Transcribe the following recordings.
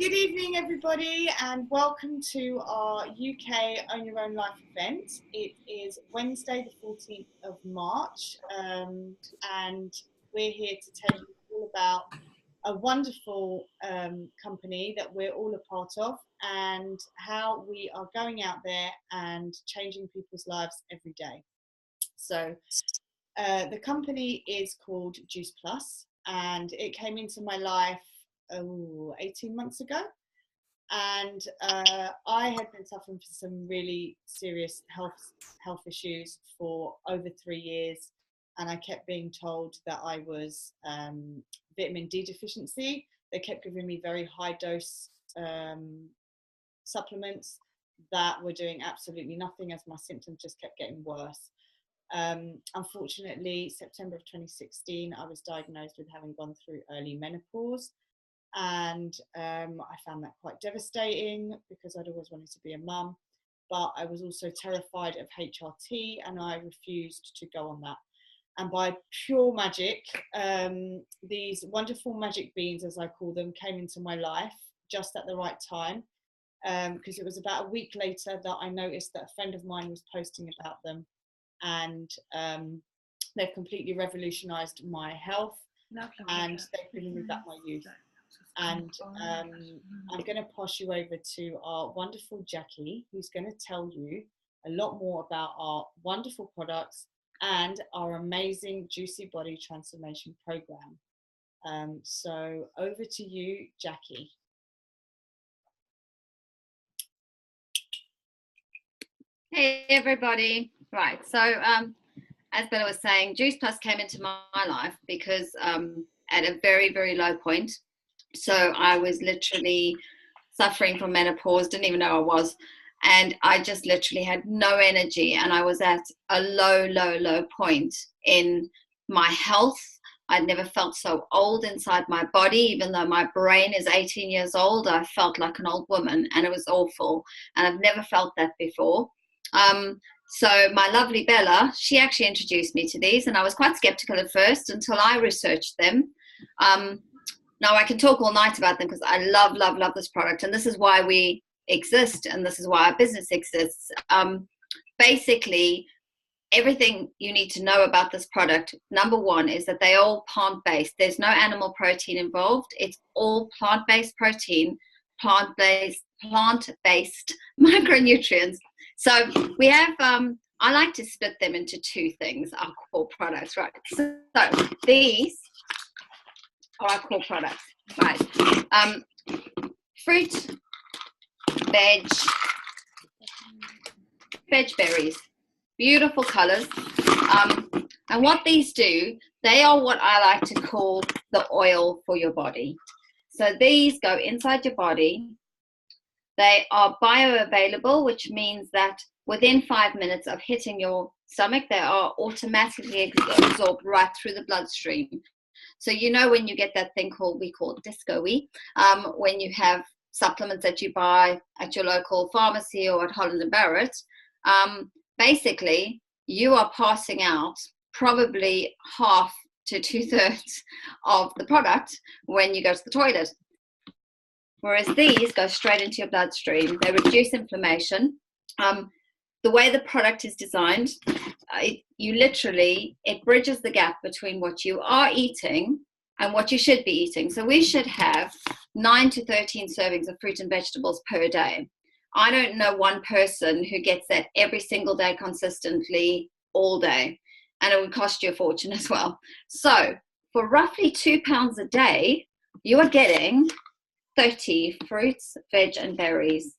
Good evening, everybody, and welcome to our UK Own Your Own Life event. It is Wednesday, the 14th of March, and we're here to tell you all about a wonderful company that we're all a part of and how we are going out there and changing people's lives every day. So the company is called Juice Plus, and it came into my life 18 months ago, and I had been suffering from some really serious health issues for over 3 years, and I kept being told that I was vitamin D deficiency. They kept giving me very high dose supplements that were doing absolutely nothing, as my symptoms just kept getting worse. Unfortunately, September of 2016, I was diagnosed with having gone through early menopause. And I found that quite devastating because I'd always wanted to be a mum, but I was also terrified of HRT and I refused to go on that. And by pure magic, these wonderful magic beans, as I call them, came into my life just at the right time, because it was about a week later that I noticed that a friend of mine was posting about them, and they've completely revolutionised my health, and they've given me back my youth. And I'm going to pass you over to our wonderful Jackie, who's going to tell you a lot more about our wonderful products and our amazing Juicy Body Transformation Program. So over to you, Jackie. Hey everybody. Right, so as Bella was saying, Juice Plus came into my life because at a very, very low point. So I was literally suffering from menopause, didn't even know I was, and I just literally had no energy, and I was at a low point in my health. I'd never felt so old inside my body. Even though my brain is 18 years old, I felt like an old woman, and it was awful, and I've never felt that before. So my lovely Bella, she actually introduced me to these, and I was quite skeptical at first until I researched them. Now I can talk all night about them because I love this product, and this is why we exist, and this is why our business exists. Basically, everything you need to know about this product, number one, is that they're all plant-based. There's no animal protein involved. It's all plant-based protein, plant-based micronutrients. So we have, I like to split them into two things, our core products, right? So these are our core products, right? Fruit, veg berries, beautiful colors. And what these do, they are what I like to call the oil for your body. So these go inside your body. They are bioavailable, which means that within 5 minutes of hitting your stomach, they are automatically absorbed right through the bloodstream. So you know when you get that thing we call disco-y, when you have supplements that you buy at your local pharmacy or at Holland & Barrett, basically you are passing out probably half to 2/3 of the product when you go to the toilet. Whereas these go straight into your bloodstream. They reduce inflammation. The way the product is designed, it bridges the gap between what you are eating and what you should be eating. So we should have 9 to 13 servings of fruit and vegetables per day. I don't know one person who gets that every single day consistently all day, and it would cost you a fortune as well. So for roughly £2 a day, you are getting 30 fruits, veg and berries.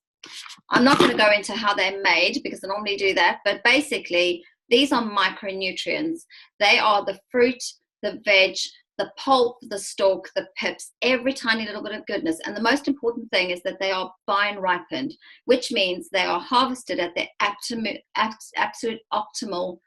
I'm not going to go into how they're made because I normally do that, but basically these are micronutrients. They are the fruit, the veg, the pulp, the stalk, the pips, every tiny little bit of goodness. And the most important thing is that they are vine ripened, which means they are harvested at their absolute optimal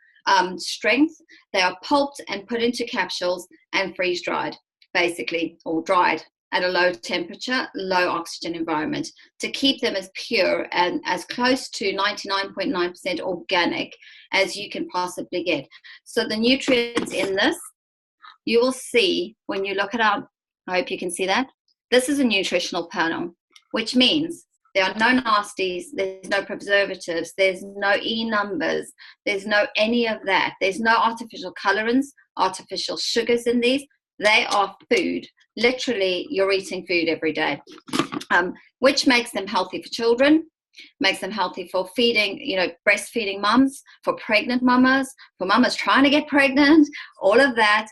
strength. They are pulped and put into capsules and freeze dried, basically, or dried at a low temperature, low oxygen environment to keep them as pure and as close to 99.9% organic as you can possibly get. So the nutrients in this, you will see when you look at our, I hope you can see that. This is a nutritional panel. which means there are no nasties, there's no preservatives, there's no numbers, there's no any of that. There's no artificial colorants, artificial sugars in these. They are food. Literally, you're eating food every day, which makes them healthy for children, makes them healthy for feeding, breastfeeding mums, for pregnant mamas, for mamas trying to get pregnant, all of that.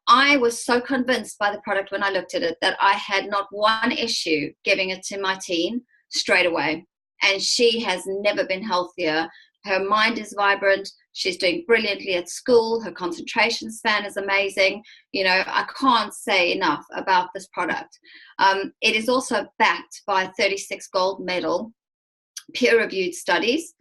I was so convinced by the product when I looked at it that I had not one issue giving it to my teen straight away. And she has never been healthier. Her mind is vibrant. She's doing brilliantly at school. Her concentration span is amazing. I can't say enough about this product. It is also backed by 36 gold medal peer-reviewed studies,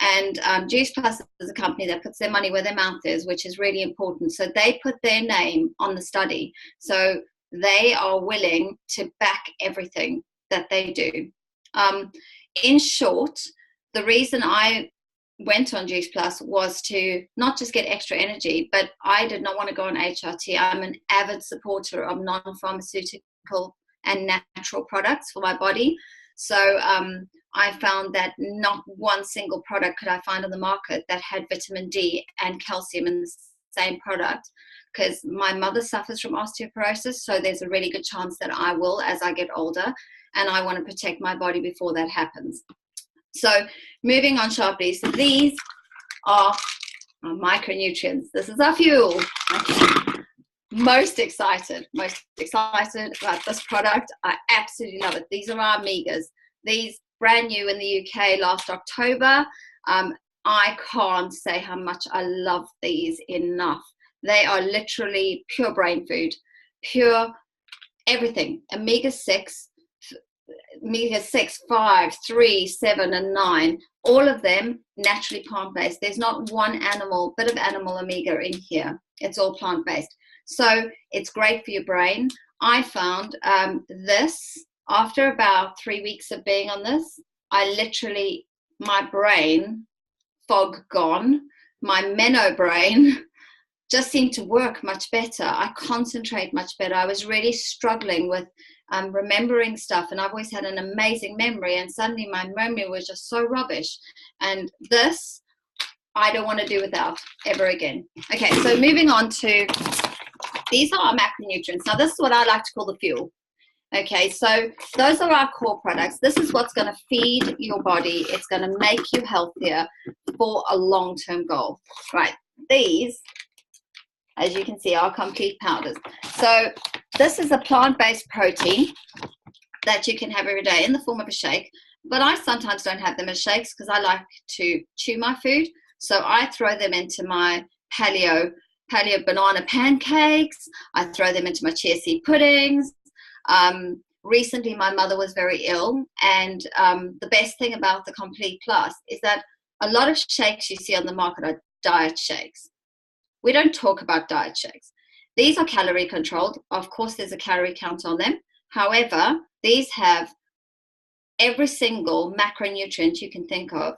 and Juice Plus is a company that puts their money where their mouth is, which is really important. So they put their name on the study, so they are willing to back everything that they do. In short, the reason I went on Juice Plus was to not just get extra energy, but I did not want to go on HRT. I'm an avid supporter of non-pharmaceutical and natural products for my body. So I found that not one single product could I find on the market that had vitamin D and calcium in the same product, because my mother suffers from osteoporosis, so there's a really good chance that I will as I get older, and I want to protect my body before that happens. So moving on sharply, so these are our micronutrients. This is our fuel. Okay. Most excited about this product. I absolutely love it. These are our Omegas. These brand new in the UK last October. I can't say how much I love these enough. They are literally pure brain food, pure everything. Omega-6, 5, 3, 7, and 9, all of them naturally plant-based. There's not one bit of animal omega in here. It's all plant-based. So it's great for your brain. I found this, after about 3 weeks of being on this, my brain fog gone, my meno brain just seemed to work much better. I concentrate much better. I was really struggling with remembering stuff, and I've always had an amazing memory, and suddenly my memory was just so rubbish. And this, I don't want to do without ever again. Okay, so moving on to, these are our macronutrients. Now, this is what I like to call the fuel. Okay, so those are our core products. This is what's going to feed your body. It's going to make you healthier for a long-term goal. Right, these, as you can see, are complete powders. So this is a plant-based protein that you can have every day in the form of a shake, but I sometimes don't have them as shakes because I like to chew my food. So I throw them into my paleo banana pancakes. I throw them into my chia seed puddings. Recently, my mother was very ill, and the best thing about the Complete Plus is that a lot of shakes you see on the market are diet shakes. We don't talk about diet shakes. These are calorie controlled. Of course, there's a calorie count on them. However, these have every single macronutrient you can think of.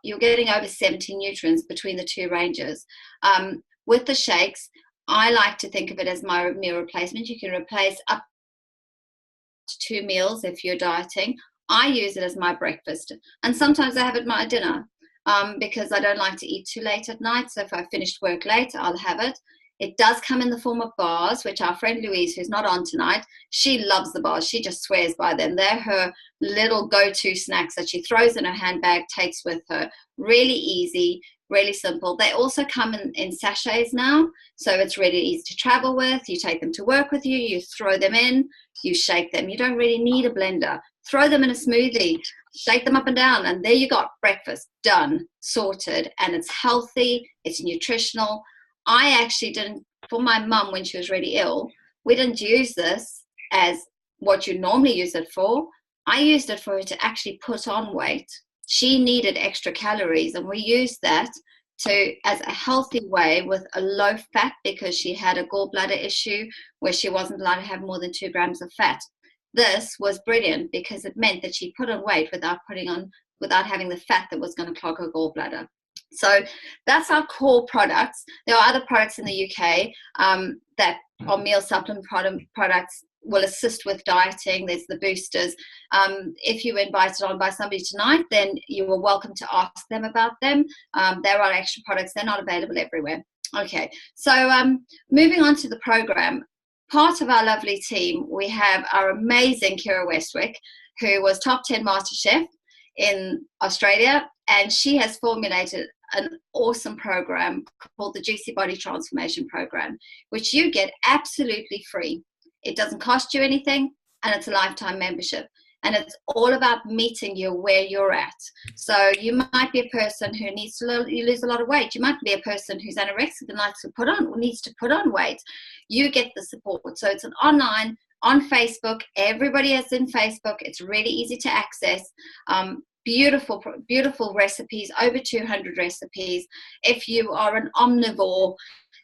You're getting over 70 nutrients between the two ranges. With the shakes, I like to think of it as my meal replacement. You can replace up to 2 meals if you're dieting. I use it as my breakfast, and sometimes I have it at my dinner because I don't like to eat too late at night. So if I finished work late, I'll have it. It does come in the form of bars, which our friend Louise, who's not on tonight, she loves the bars. She just swears by them. They're her little go-to snacks that she throws in her handbag, takes with her. Really easy, really simple. They also come in sachets now, so it's really easy to travel with. You take them to work with you, you throw them in, you shake them. You don't really need a blender. Throw them in a smoothie, shake them up and down, and there you got breakfast done, sorted, and it's healthy, it's nutritional. I actually didn't, for my mum when she was really ill, we didn't use this as what you normally use it for. I used it for her to actually put on weight. She needed extra calories, and we used that as a healthy way with a low fat, because she had a gallbladder issue where she wasn't allowed to have more than 2 grams of fat. This was brilliant because it meant that she put on weight without having the fat that was going to clog her gallbladder. So that's our core products. There are other products in the UK that are meal supplement products will assist with dieting. There's the boosters. If you were invited on by somebody tonight, then you are welcome to ask them about them. There are extra products. They're not available everywhere. Okay, so moving on to the program. Part of our lovely team, we have our amazing Kira Westwick, who was top 10 Master Chef in Australia, and she has formulated an awesome program called the Juicy Body Transformation Program, which you get absolutely free. It doesn't cost you anything, and it's a lifetime membership. And it's all about meeting you where you're at. So you might be a person who needs to lose a lot of weight. You might be a person who's anorexic and needs to put on weight. You get the support. So it's an online, on Facebook. Everybody is in Facebook. It's really easy to access. Beautiful, beautiful recipes, over 200 recipes. If you are an omnivore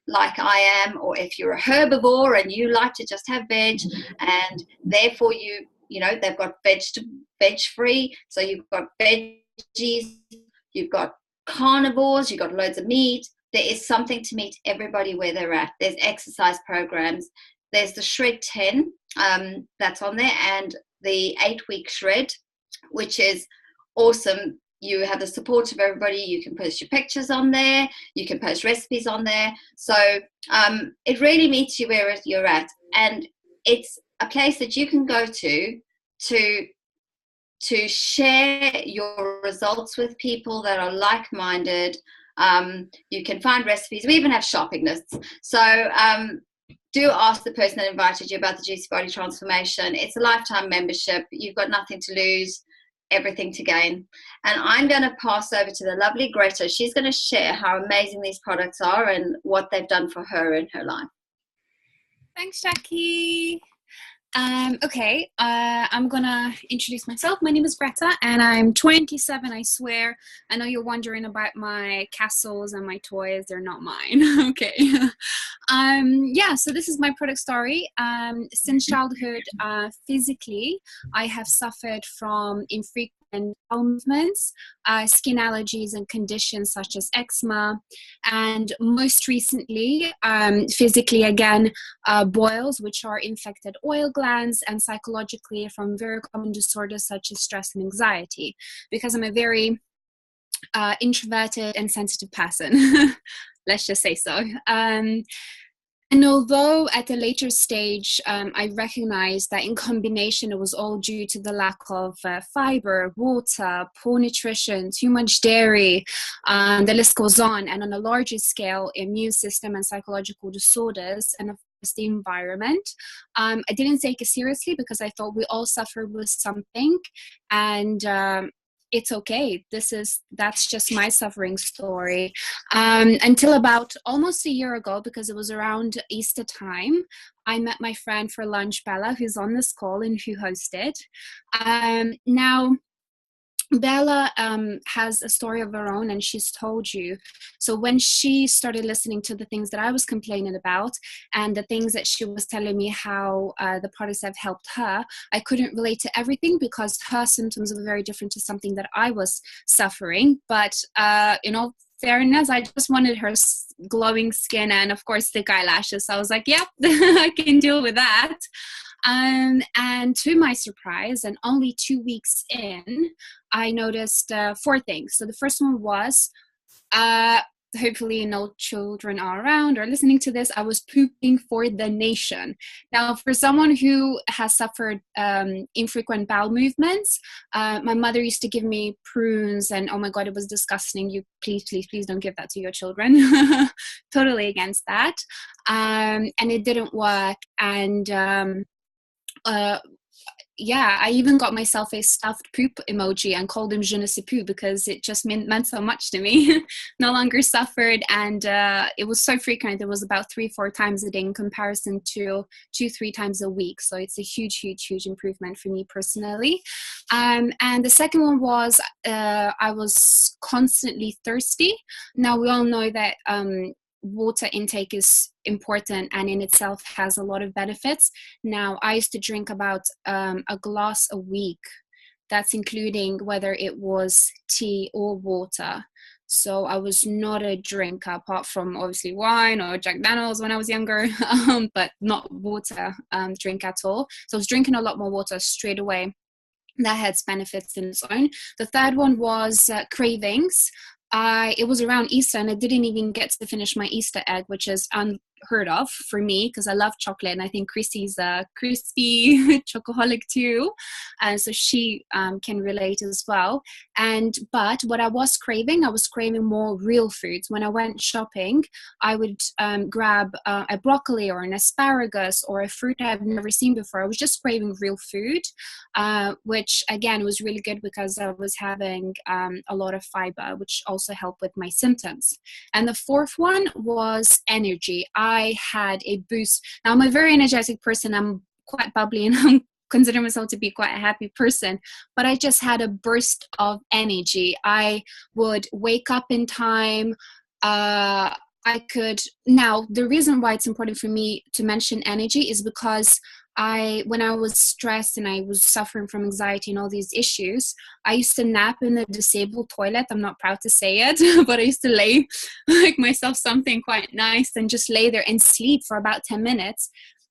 like I am, or if you're a herbivore and you like to just have veg, and therefore they've got veg free. So you've got veggies, you've got carnivores, you've got loads of meat. There is something to meet everybody where they're at. There's exercise programs. There's the Shred 10 that's on there, and the 8-week Shred, which is awesome. You have the support of everybody. You can post your pictures on there. You can post recipes on there. So it really meets you where you're at. And it's a place that you can go to share your results with people that are like-minded. You can find recipes. We even have shopping lists. So do ask the person that invited you about the Juicy Body Transformation. It's a lifetime membership. You've got nothing to lose, everything to gain. And I'm going to pass over to the lovely Greta. She's going to share how amazing these products are and what they've done for her in her life. Thanks, Jackie. Okay, I'm gonna introduce myself. My name is Greta and I'm 27, I swear. I know you're wondering about my castles and my toys. They're not mine. Okay. Yeah, so this is my product story. Since childhood, physically, I have suffered from infrequent bowel movements, skin allergies and conditions such as eczema, and most recently, physically again, boils, which are infected oil glands, and psychologically from very common disorders such as stress and anxiety, because I'm a very introverted and sensitive person. Let's just say so. And although at a later stage, I recognized that in combination, it was all due to the lack of fiber, water, poor nutrition, too much dairy, the list goes on. And on a larger scale, immune system and psychological disorders, and of course the environment. I didn't take it seriously because I thought we all suffer with something. And it's okay. That's just my suffering story. Until about almost a year ago, because it was around Easter time, I met my friend for lunch, Bella, who's on this call and who hosted. Now, Bella has a story of her own, and she's told you. So when she started listening to the things that I was complaining about and the things that she was telling me how the products have helped her, I couldn't relate to everything because her symptoms were very different to something that I was suffering. But in all fairness, I just wanted her glowing skin and, of course, thick eyelashes. So I was like, yep, I can deal with that. And to my surprise, and only 2 weeks in, I noticed 4 things. So the first one was, hopefully no children are around or listening to this, I was pooping for the nation. Now, for someone who has suffered infrequent bowel movements, my mother used to give me prunes, and oh my God, it was disgusting. You please don't give that to your children. Totally against that. And it didn't work. And yeah, I even got myself a stuffed poop emoji and called him je ne sais plus because it just meant so much to me. No longer suffered, and it was so frequent. It was about 3-4 times a day in comparison to 2-3 times a week. So it's a huge improvement for me personally. And the second one was I was constantly thirsty. Now we all know that water intake is important and in itself has a lot of benefits. Now, I used to drink about a glass a week. That's including whether it was tea or water. So I was not a drinker, apart from obviously wine or Jack Daniels when I was younger, but not water drink at all. So I was drinking a lot more water straight away. That has benefits in its own. The third one was cravings. It was around Easter, and I didn't even get to finish my Easter egg, which is unheard of for me because I love chocolate, and I think Chrissy's a crispy chocoholic too, and so she can relate as well. But what I was craving more real foods. When I went shopping, I would grab a broccoli or an asparagus or a fruit I've never seen before. I was just craving real food, which again was really good because I was having a lot of fiber, which also helped with my symptoms. And the fourth one was energy. I had a boost. Now I'm a very energetic person. I'm quite bubbly, and I'm consider myself to be quite a happy person, but I just had a burst of energy. I would wake up in time. Now the reason why it's important for me to mention energy is because when I was stressed and I was suffering from anxiety and all these issues, I used to nap in the disabled toilet. I'm not proud to say it, but I used to lay like myself something quite nice and just lay there and sleep for about 10 minutes,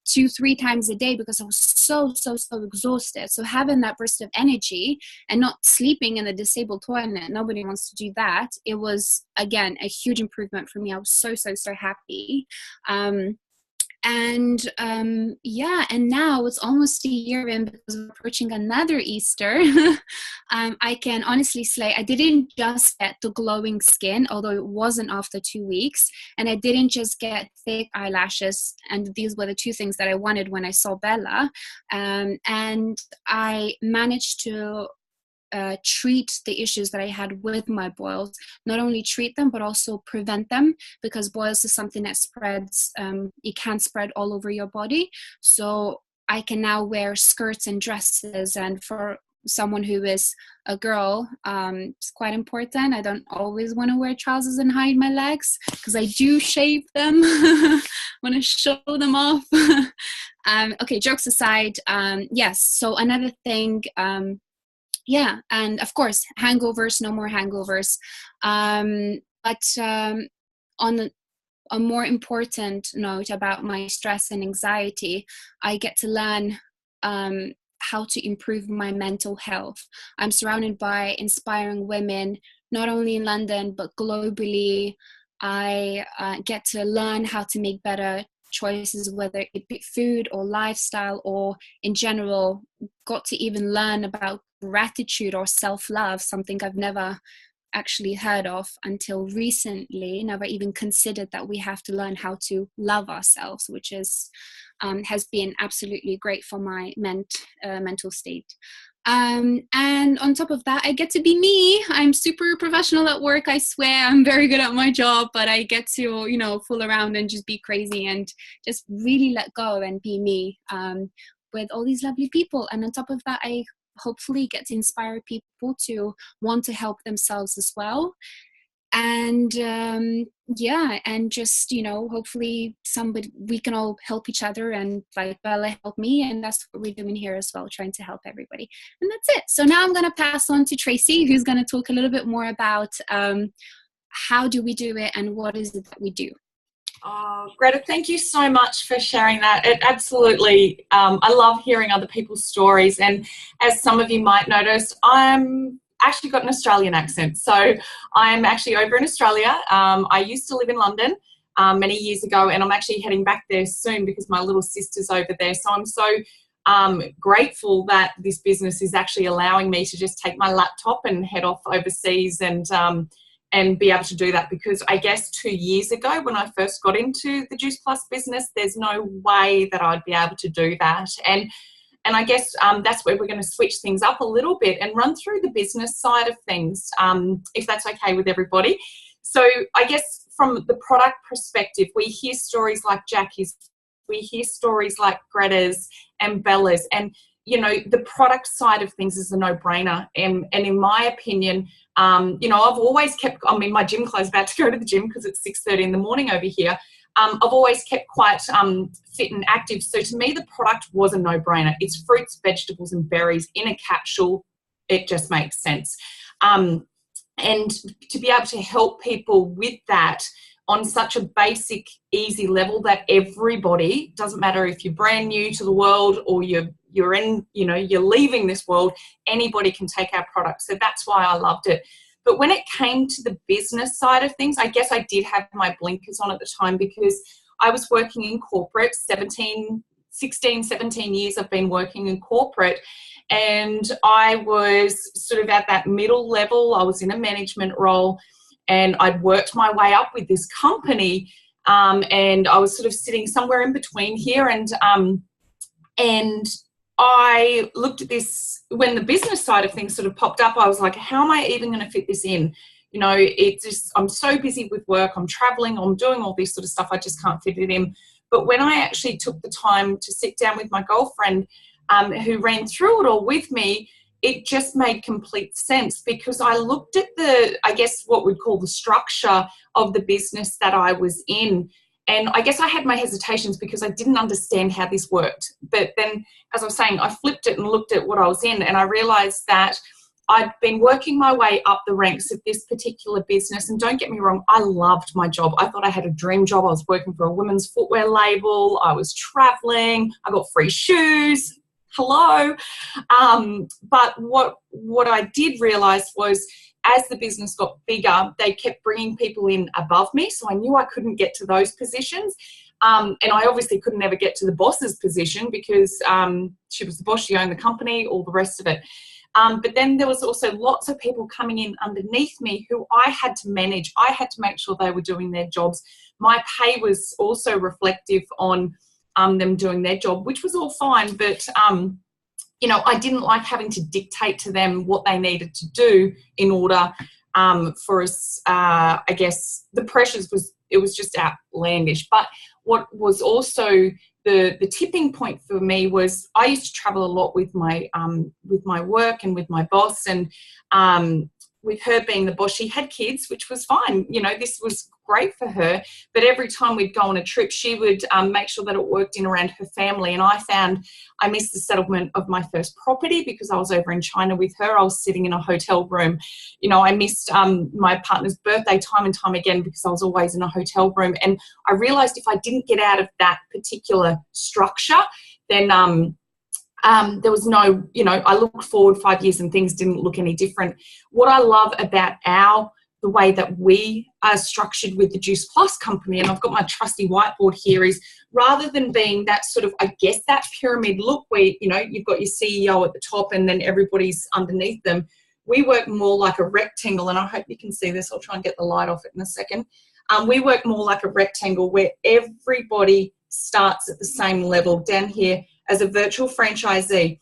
2-3 times a day, because I was so exhausted. So having that burst of energy and not sleeping in the disabled toilet, nobody wants to do that. It was, again, a huge improvement for me. I was so happy. And now it's almost a year in, because we're approaching another Easter. I can honestly say I didn't just get the glowing skin, although it wasn't after 2 weeks, and I didn't just get thick eyelashes, and these were the two things that I wanted when I saw Bella, and I managed to treat the issues that I had with my boils. Not only treat them, but also prevent them, because boils is something that spreads, it can spread all over your body. So I can now wear skirts and dresses, and for someone who is a girl, it's quite important. I don't always want to wear trousers and hide my legs, because I do shave them. Want to show them off. Okay, jokes aside, yes, so another thing, and of course, hangovers, no more hangovers. But on a more important note about my stress and anxiety, I get to learn how to improve my mental health. I'm surrounded by inspiring women, not only in London, but globally. I get to learn how to make better choices, whether it be food or lifestyle or in general. Got to even learn about gratitude or self-love, something I've never actually heard of until recently. Never even considered that we have to learn how to love ourselves, which is has been absolutely great for my mental state. And on top of that, I get to be me. I'm super professional at work, I swear. I'm very good at my job, but I get to, fool around and just be crazy and just really let go and be me with all these lovely people. And on top of that, I hopefully get to inspire people to want to help themselves as well. And and just hopefully we can all help each other, and like Bella helped me, and that's what we're doing here as well, trying to help everybody. And that's it. So now I'm going to pass on to Tracy, who's going to talk a little bit more about how do we do it and what is it that we do. Oh, Greta, thank you so much for sharing that. It absolutely, I love hearing other people's stories. And as some of you might notice, I'm actually got an Australian accent. So I'm actually over in Australia. I used to live in London many years ago, and I'm actually heading back there soon because my little sister's over there. So I'm so grateful that this business is actually allowing me to just take my laptop and head off overseas and be able to do that, because I guess 2 years ago when I first got into the Juice Plus business, there's no way that I'd be able to do that. And I guess that's where we're going to switch things up a little bit and run through the business side of things, if that's okay with everybody. So I guess from the product perspective, we hear stories like Jackie's, we hear stories like Greta's and Bella's, and the product side of things is a no-brainer. And in my opinion, I've always kept, my gym clothes, about to go to the gym because it's 6:30 in the morning over here. I've always kept quite fit and active. So to me, the product was a no-brainer. It's fruits, vegetables, and berries in a capsule. It just makes sense. And to be able to help people with that on such a basic, easy level that everybody, doesn't matter if you're brand new to the world or you're in, you know, you're leaving this world, anybody can take our product. So that's why I loved it. But when it came to the business side of things, I guess I did have my blinkers on at the time, because I was working in corporate. 16, 17 years I've been working in corporate, and I was sort of at that middle level. I was in a management role, and I'd worked my way up with this company, and I was sort of sitting somewhere in between here, and I looked at this when the business side of things sort of popped up. I was like, how am I even going to fit this in? You know, it's just, I'm so busy with work, I'm traveling, I'm doing all this sort of stuff, I just can't fit it in. But when I actually took the time to sit down with my girlfriend, who ran through it all with me, it just made complete sense, because I looked at the, I guess what we'd call the structure of the business that I was in. And I guess I had my hesitations because I didn't understand how this worked. But then, as I was saying, I flipped it and looked at what I was in, and I realized that I'd been working my way up the ranks of this particular business. And don't get me wrong, I loved my job. I thought I had a dream job. I was working for a women's footwear label. I was traveling. I got free shoes. Hello. But what I did realize was, as the business got bigger, they kept bringing people in above me. So I knew I couldn't get to those positions. And I obviously couldn't ever get to the boss's position, because she was the boss, she owned the company, all the rest of it. But then there was also lots of people coming in underneath me who I had to manage. I had to make sure they were doing their jobs. My pay was also reflective on them doing their job, which was all fine. But, you know, I didn't like having to dictate to them what they needed to do in order for us. I guess the pressures it was just outlandish. But what was also the tipping point for me was, I used to travel a lot with my work and with my boss, and with her being the boss, she had kids, which was fine. You know, this was great for her. But every time we'd go on a trip, she would make sure that it worked in around her family. And I found I missed the settlement of my first property because I was over in China with her. I was sitting in a hotel room. You know, I missed my partner's birthday time and time again because I was always in a hotel room. And I realized if I didn't get out of that particular structure, then there was no, you know, I looked forward 5 years and things didn't look any different. What I love about the way that we are structured with the Juice Plus company, and I've got my trusty whiteboard here, is rather than being that sort of, I guess, that pyramid look where, you know, you've got your CEO at the top and then everybody's underneath them, we work more like a rectangle, and I hope you can see this. I'll try and get the light off it in a second. We work more like a rectangle where everybody starts at the same level down here as a virtual franchisee.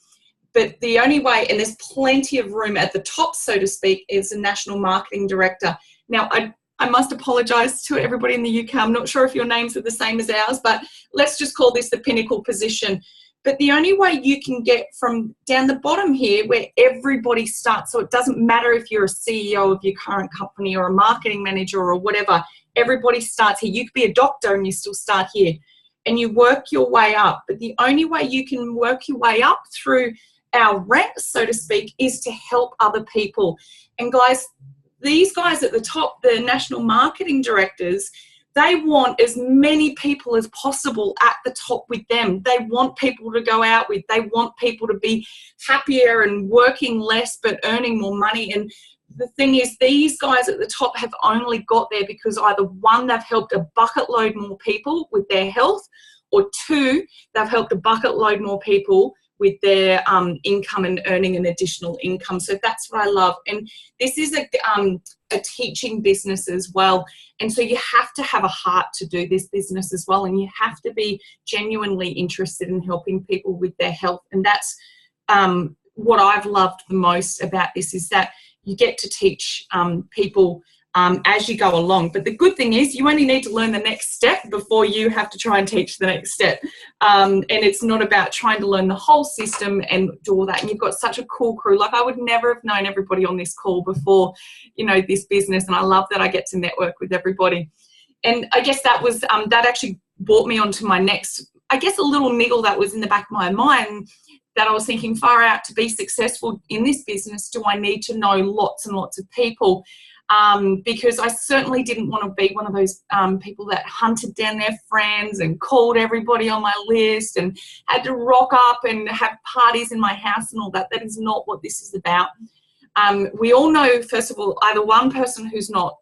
But the only way, and there's plenty of room at the top, so to speak, is a national marketing director. Now, I must apologise to everybody in the UK. I'm not sure if your names are the same as ours, but let's just call this the pinnacle position. But the only way you can get from down the bottom here, where everybody starts, so it doesn't matter if you're a CEO of your current company or a marketing manager or whatever, everybody starts here. You could be a doctor and you still start here. And you work your way up. But the only way you can work your way up through our ranks, so to speak, is to help other people. And guys, these guys at the top, the national marketing directors, they want as many people as possible at the top with them. They want people to go out with. They want people to be happier and working less but earning more money. And the thing is, these guys at the top have only got there because either one, they've helped a bucket load more people with their health, or two, they've helped a bucket load more people with their income and earning an additional income. So that's what I love. And this is a teaching business as well. And so you have to have a heart to do this business as well. And you have to be genuinely interested in helping people with their health. And that's what I've loved the most about this, is that you get to teach people as you go along. But the good thing is you only need to learn the next step before you have to try and teach the next step. And it's not about trying to learn the whole system and do all that. And you've got such a cool crew. Like, I would never have known everybody on this call before, you know, this business. And I love that I get to network with everybody. And I guess that was, that actually brought me on to my next, I guess, a little niggle that was in the back of my mind. that I was thinking, far out, to be successful in this business, do I need to know lots and lots of people? Because I certainly didn't want to be one of those people that hunted down their friends and called everybody on my list and had to rock up and have parties in my house and all that. That is not what this is about. We all know, first of all, either one person who's not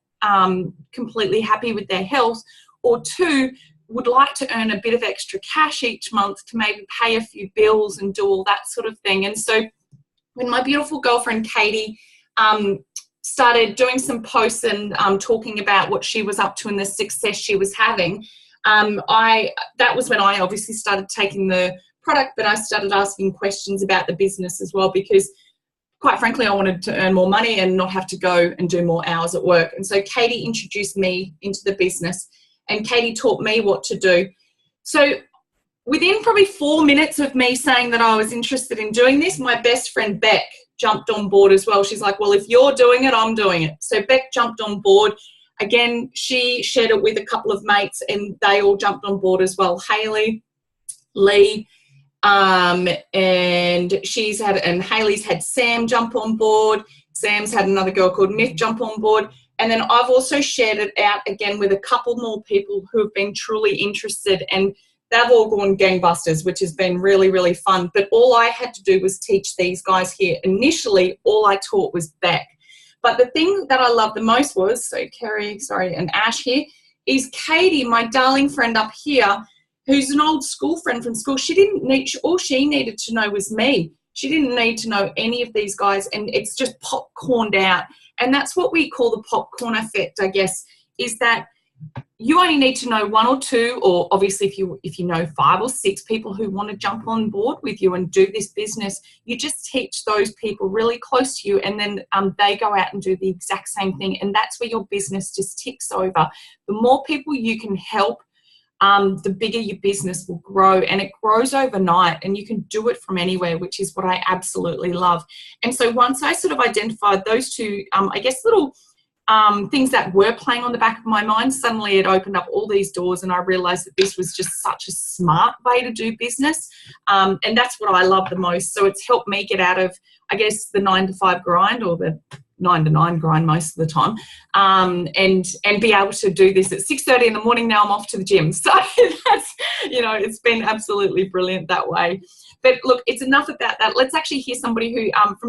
completely happy with their health, or two, would like to earn a bit of extra cash each month to maybe pay a few bills and do all that sort of thing. And so when my beautiful girlfriend Katie started doing some posts and talking about what she was up to and the success she was having, that was when I obviously started taking the product, but I started asking questions about the business as well, because quite frankly, I wanted to earn more money and not have to go and do more hours at work. And so Katie introduced me into the business, and Katie taught me what to do. So within probably 4 minutes of me saying that I was interested in doing this, my best friend Beck jumped on board as well. She's like, well, if you're doing it, I'm doing it. So Beck jumped on board. Again, she shared it with a couple of mates and they all jumped on board as well. Hayley, Lee, and Hayley's had Sam jump on board. Sam's had another girl called Myth jump on board. And then I've also shared it out again with a couple more people who have been truly interested, and they've all gone gangbusters, which has been really, really fun. But all I had to do was teach these guys here. Initially, all I taught was Beck. But the thing that I loved the most was, so Kerry, sorry, and Ash here, is Katie, my darling friend up here, who's an old school friend from school. All she needed to know was me. She didn't need to know any of these guys, and it's just popcorned out. And that's what we call the popcorn effect, I guess, is that you only need to know one or two, or obviously if you know 5 or 6 people who want to jump on board with you and do this business, you just teach those people really close to you, and then they go out and do the exact same thing. And that's where your business just ticks over. The more people you can help, the bigger your business will grow, and it grows overnight, and you can do it from anywhere, which is what I absolutely love. And so once I sort of identified those two, I guess, little things that were playing on the back of my mind, suddenly it opened up all these doors, and I realized that this was just such a smart way to do business. And that's what I love the most. So it's helped me get out of, I guess, the 9-to-5 grind, or the 9-to-9 grind most of the time, and be able to do this at 6:30 in the morning. Now I'm off to the gym. So that's, it's been absolutely brilliant that way. But look, it's enough about that. Let's actually hear from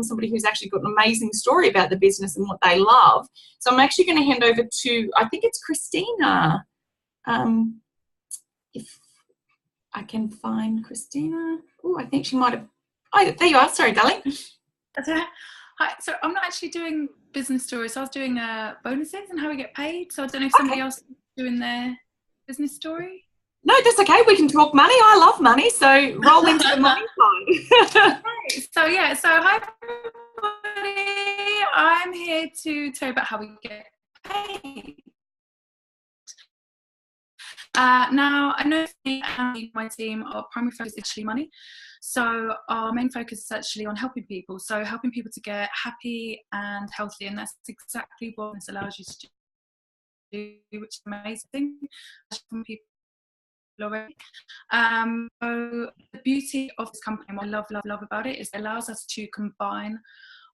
somebody who's actually got an amazing story about the business and what they love. So I'm actually going to hand over to, I think it's Christina. If I can find Christina. Oh, I think she might have. Oh, there you are. Sorry, darling. That's it. Hi. So I'm not actually doing business stories. So I was doing bonuses and how we get paid. So I don't know if somebody else is doing their business story. No, that's okay. We can talk money. I love money. So roll into the money side. Right. So yeah. So hi everybody. I'm here to tell you about how we get paid. Now, I know me and my team, our primary focus is actually money. So our main focus is actually on helping people. So helping people to get happy and healthy, and that's exactly what this allows you to do, which is amazing from people already. So the beauty of this company, and what I love about it, is it allows us to combine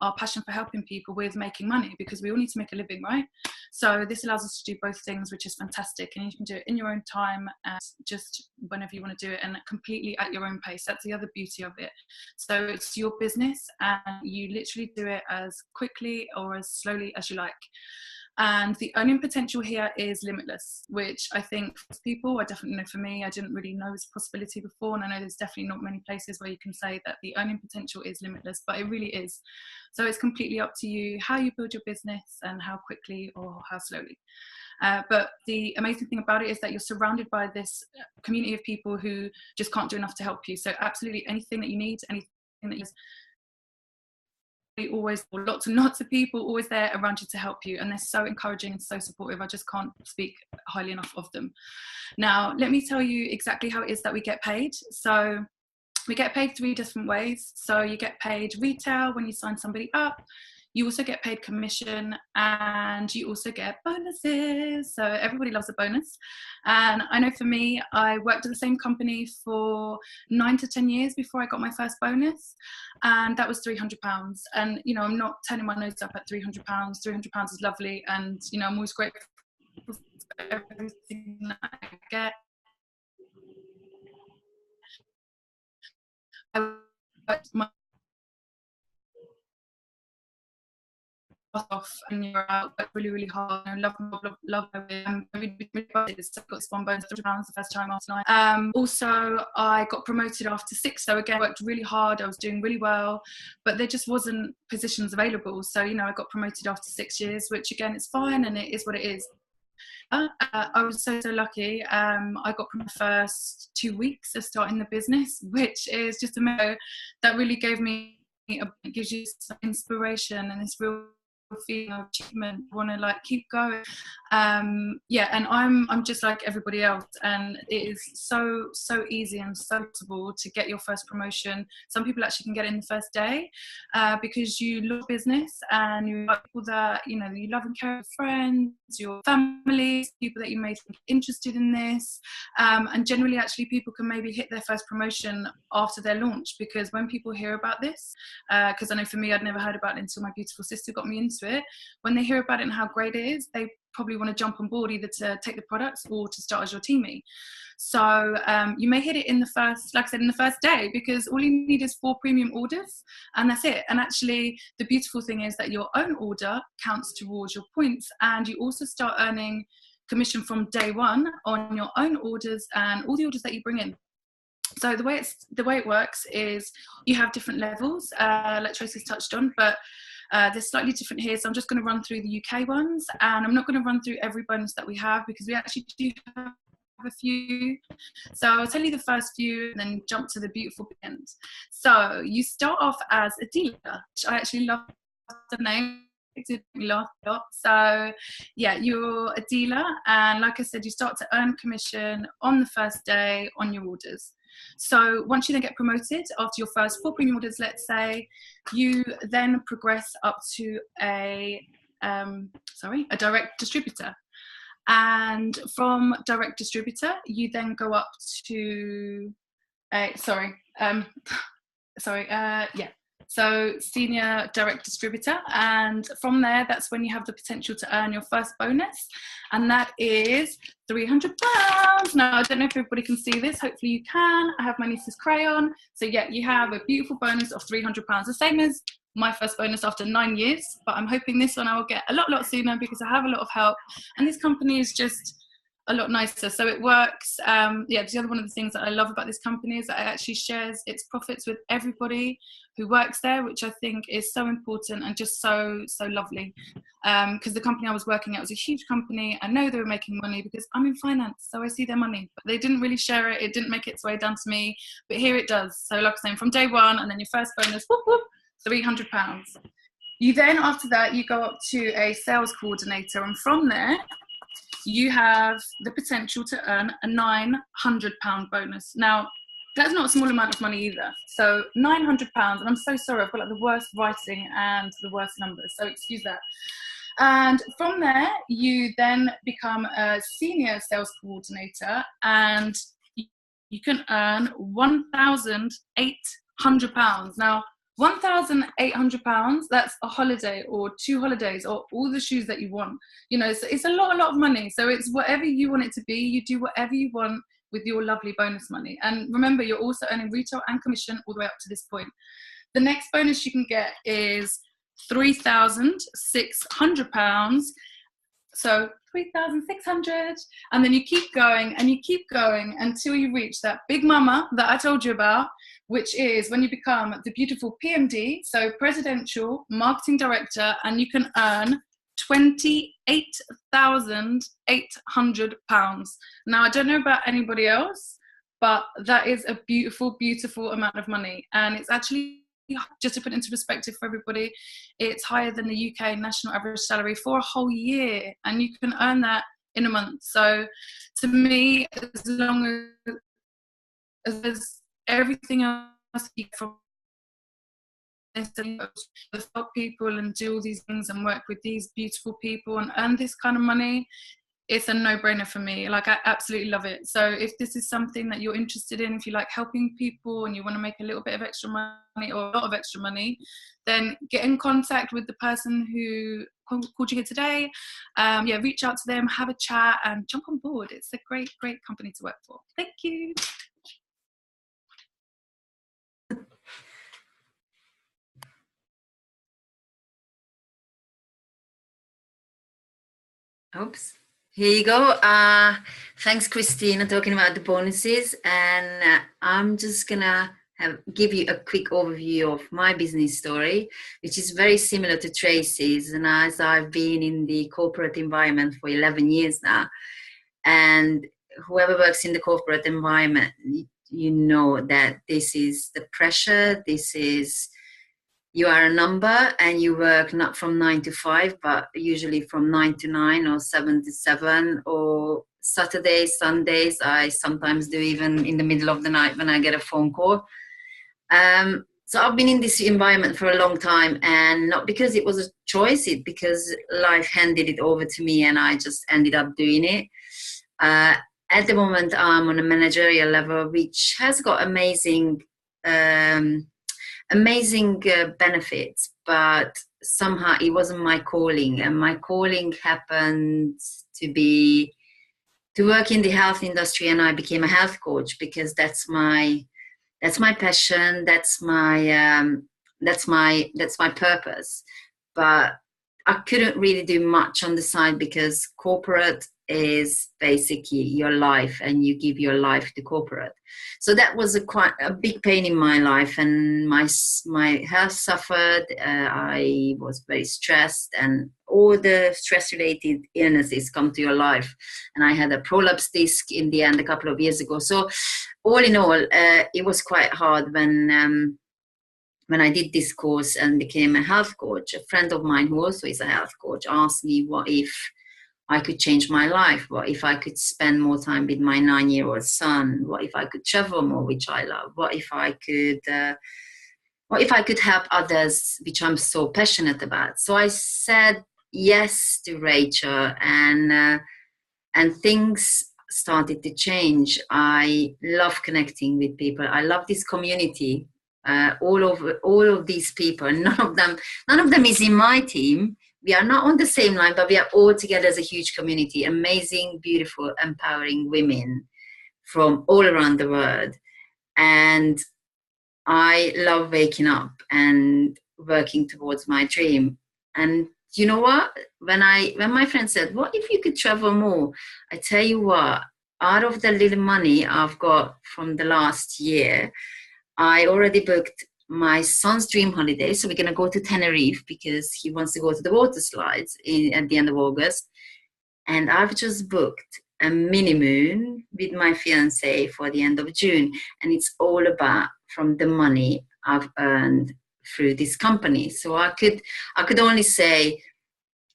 our passion for helping people with making money, because we all need to make a living, right? So this allows us to do both things, which is fantastic, and you can do it in your own time and just whenever you want to do it, and completely at your own pace. That's the other beauty of it. So it's your business, and you literally do it as quickly or as slowly as you like. And the earning potential here is limitless, which I think for people, I definitely know for me, I didn't really know was a possibility before. And I know there's definitely not many places where you can say that the earning potential is limitless, but it really is. So it's completely up to you how you build your business and how quickly or how slowly. But the amazing thing about it is that you're surrounded by this community of people who just can't do enough to help you. So absolutely anything that you need, anything that you always, or lots and lots of people always there around you to help you, and they're so encouraging and so supportive. I just can't speak highly enough of them. Now let me tell you exactly how it is that we get paid. So we get paid 3 different ways. So you get paid retail when you sign somebody up, you also get paid commission, and you also get bonuses. So everybody loves a bonus. And I know for me, I worked at the same company for 9 to 10 years before I got my first bonus, and that was £300. And you know, I'm not turning my nose up at £300. £300 is lovely, and you know, I'm always grateful for everything that I get. I worked my ass off and you're out, worked really, really hard. I love it's got this one bonus £300 the first time after 9. Also, I got promoted after 6, so again, worked really hard. I was doing really well, but there just wasn't positions available. So, you know, I got promoted after 6 years, which again, it's fine, and it is what it is. I was so lucky. I got from the first 2 weeks of starting the business, which is just a matter that really gave me it gives you some inspiration and this real feeling of achievement. I want to like keep going. Yeah, and I'm just like everybody else, and it is so easy and so possible to get your first promotion. Some people actually can get it in the first day because you love business and you love people that you know you love and care, friends, your family, people that you may think are interested in this, and generally actually people can maybe hit their first promotion after their launch, because when people hear about this, because I know for me I'd never heard about it until my beautiful sister got me into it. When they hear about it and how great it is, they probably want to jump on board either to take the products or to start as your teammate. So you may hit it in the first, like I said, in the first day, because all you need is 4 premium orders and that's it. And actually the beautiful thing is that your own order counts towards your points, and you also start earning commission from day one on your own orders and all the orders that you bring in. So the way it works is you have different levels, like Tracy's touched on, but they're slightly different here. So I'm just going to run through the UK ones, and I'm not going to run through every bonus that we have because we actually do have a few. So I'll tell you the first few and then jump to the beautiful end. So you start off as a dealer, which I actually love the name. It did me laugh a lot. So yeah, you're a dealer, and like I said, you start to earn commission on the first day on your orders. So once you then get promoted after your first 4 premium orders, let's say, you then progress up to a direct distributor. And from direct distributor, you then go up to so senior direct distributor, and from there that's when you have the potential to earn your first bonus, and that is £300. Now I don't know if everybody can see this, hopefully you can. I have my niece's crayon, so yeah, you have a beautiful bonus of £300, the same as my first bonus after 9 years, but I'm hoping this one I will get a lot sooner because I have a lot of help, and this company is just a lot nicer. So it works. The other one of the things that I love about this company is that it actually shares its profits with everybody who works there, which I think is so important and just so lovely. Because the company I was working at was a huge company. I know they were making money because I'm in finance, so I see their money. But they didn't really share it. It didn't make its way down to me. But here it does. So like I was saying, from day one, and then your first bonus, whoop, whoop, £300. You then, after that, you go up to a sales coordinator, and from there, you have the potential to earn a £900 bonus. Now, that's not a small amount of money either. So £900, and I'm so sorry, I've got like the worst writing and the worst numbers, so excuse that. And from there, you then become a senior sales coordinator, and you can earn £1,800. Now, £1,800, that's a holiday or 2 holidays or all the shoes that you want. You know, so it's a lot of money. So it's whatever you want it to be. You do whatever you want with your lovely bonus money. And remember, you're also earning retail and commission all the way up to this point. The next bonus you can get is £3,600. So 3,600, and then you keep going and you keep going until you reach that big mama that I told you about, which is when you become the beautiful PMD, so Presidential Marketing Director, and you can earn £28,800. Now, I don't know about anybody else, but that is a beautiful amount of money, and it's actually, just to put into perspective for everybody, it's higher than the UK national average salary for a whole year, and you can earn that in a month. So to me, as long as everything else you get from necessarily help people and do all these things and work with these beautiful people and earn this kind of money, it's a no-brainer for me. Like, I absolutely love it. So if this is something that you're interested in, if you like helping people and you want to make a little bit of extra money or a lot of extra money, then get in contact with the person who called you here today. Reach out to them, have a chat, and jump on board. It's a great, great company to work for. Thank you. Oops. Here you go. Thanks, Christina, talking about the bonuses. And I'm just gonna give you a quick overview of my business story, which is very similar to Tracy's. And as I've been in the corporate environment for 11 years now, and whoever works in the corporate environment, you know that this is the pressure, this is, you are a number and you work not from 9 to 5, but usually from 9 to 9 or 7 to 7, or Saturdays, Sundays. I sometimes do even in the middle of the night when I get a phone call. So I've been in this environment for a long time, and not because it was a choice, it's because life handed it over to me and I just ended up doing it. At the moment, I'm on a managerial level, which has got amazing benefits, but somehow it wasn't my calling, and my calling happened to be to work in the health industry, and I became a health coach because that's my passion, that's my purpose. But I couldn't really do much on the side because corporate is basically your life, and you give your life to corporate. So that was quite a big pain in my life, and my health suffered. I was very stressed, and all the stress-related illnesses come to your life. And I had a prolapse disc in the end a couple of years ago. So all in all, it was quite hard when I did this course and became a health coach. A friend of mine who also is a health coach asked me what if I could change my life, what if I could spend more time with my 9-year-old son, what if I could travel more, which I love, what if I could help others, which I'm so passionate about. So I said yes to Rachel, and things started to change. I love connecting with people. I love this community. All of these people, none of them is in my team. We are not on the same line, but we are all together as a huge community. Amazing, beautiful, empowering women from all around the world. And I love waking up and working towards my dream. And you know what? When my friend said, what if you could travel more? I tell you what, out of the little money I've got from the last year, I already booked my son's dream holiday. So we're going to go to Tenerife because he wants to go to the water slides at the end of August. And I've just booked a mini moon with my fiance for the end of June. And it's all about from the money I've earned through this company. So I could only say,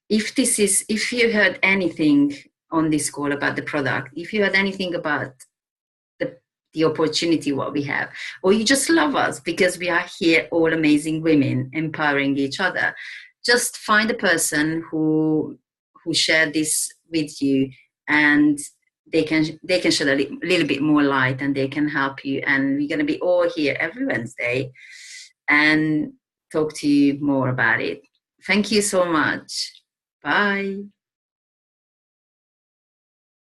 if you heard anything on this call about the product, if you heard anything about the opportunity what we have, or you just love us because we are here, all amazing women empowering each other, just find a person who share this with you, and they can shed a little bit more light, and they can help you. And we're going to be all here every Wednesday and talk to you more about it. Thank you so much. Bye.